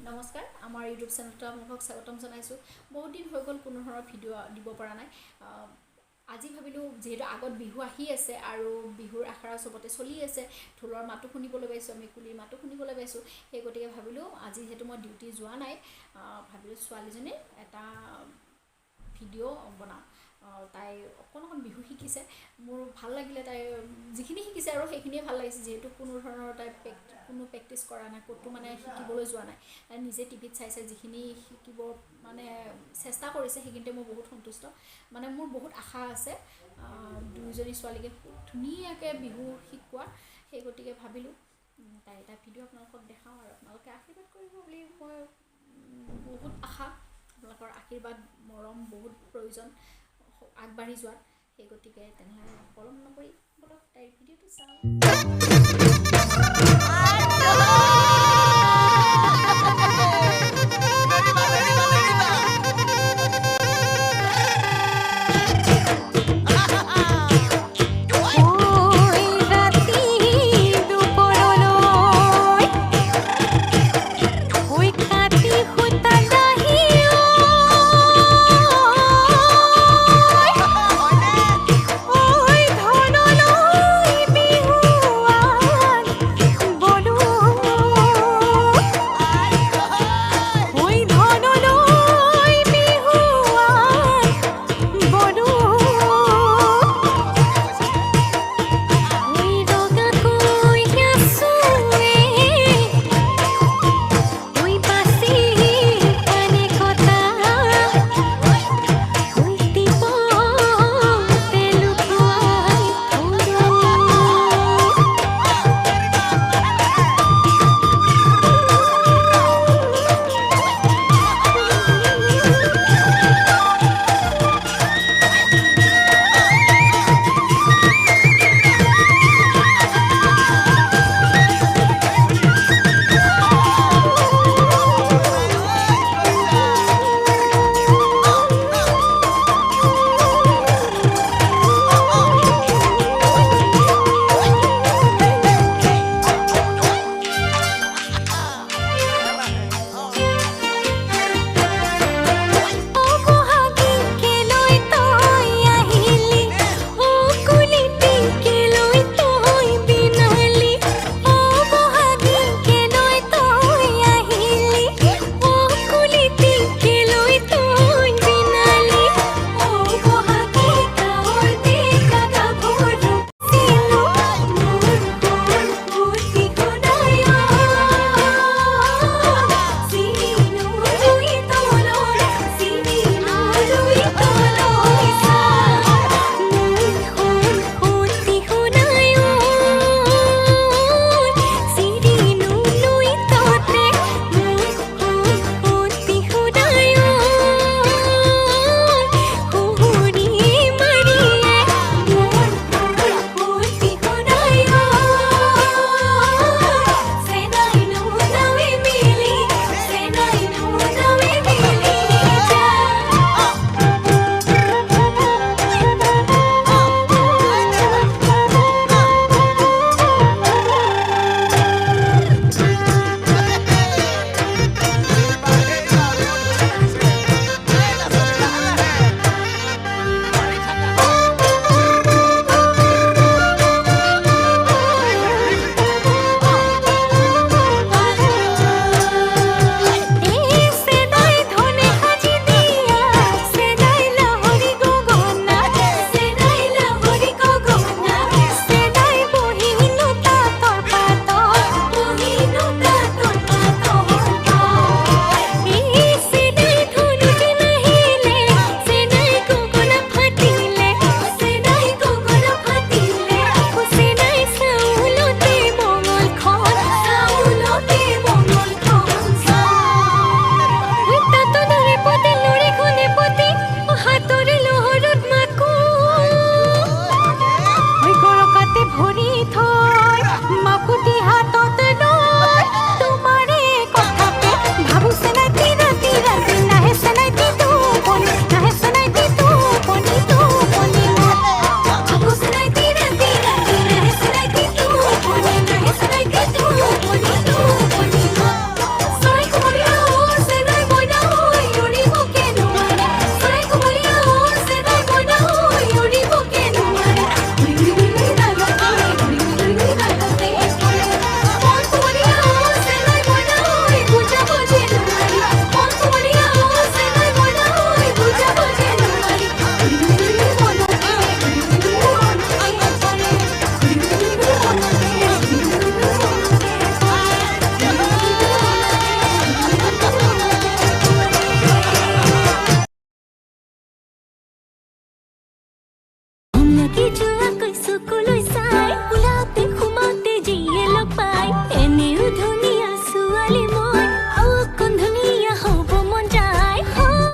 নমস্কাৰ আমাৰ ইউটিউব চেনেলটো আপোনালোকক স্বাগতম জনাইছোঁ। বহুত দিন হৈ গ'ল কোনো ধৰণৰ ভিডিঅ' দিব পৰা নাই। আজি ভাবিলোঁ যিহেতু আগত বিহু আহি আছে আৰু বিহুৰ আখৰা চবতে চলি আছে, ঢোলৰ মাতো শুনিবলৈ পাইছোঁ, আমি কুলিৰ মাতো শুনিবলৈ পাইছোঁ। সেই গতিকে ভাবিলোঁ আজি যিহেতু মই ডিউটি যোৱা নাই, ভাবিলোঁ ছোৱালীজনীৰ এটা ভিডিঅ' বনাওঁ। তাই অকণ বিহু শিকিছে, মোৰ ভাল লাগিলে। তাই যিখিনি শিকিছে আৰু সেইখিনিয়ে ভাল লাগিছে, যিহেতু কোনো ধৰণৰ তাই কোনো প্ৰেক্টিছ কৰা নাই, ক'তো মানে শিকিবলৈ যোৱা নাই। তাই নিজে টিভিত চাই যিখিনি শিকিব মানে চেষ্টা কৰিছে, সেইখিনিতে মই বহুত সন্তুষ্ট। মানে মোৰ বহুত আশা আছে দুয়োজনী ছোৱালীকে খুব ধুনীয়াকৈ বিহু শিকোৱা। সেই গতিকে ভাবিলোঁ তাই এটা ভিডিঅ' আপোনালোকক দেখাওঁ আৰু আপোনালোকে আশীৰ্বাদ কৰিব বুলি মই বহুত আশা। আপোনালোকৰ আশীৰ্বাদ মৰম বহুত প্ৰয়োজন আগবাঢ়ি যোৱাত। সেই গতিকে তেনেহ'লে পলম নকৰি বলক তাইৰ ভিডিঅ'টো চাওঁ।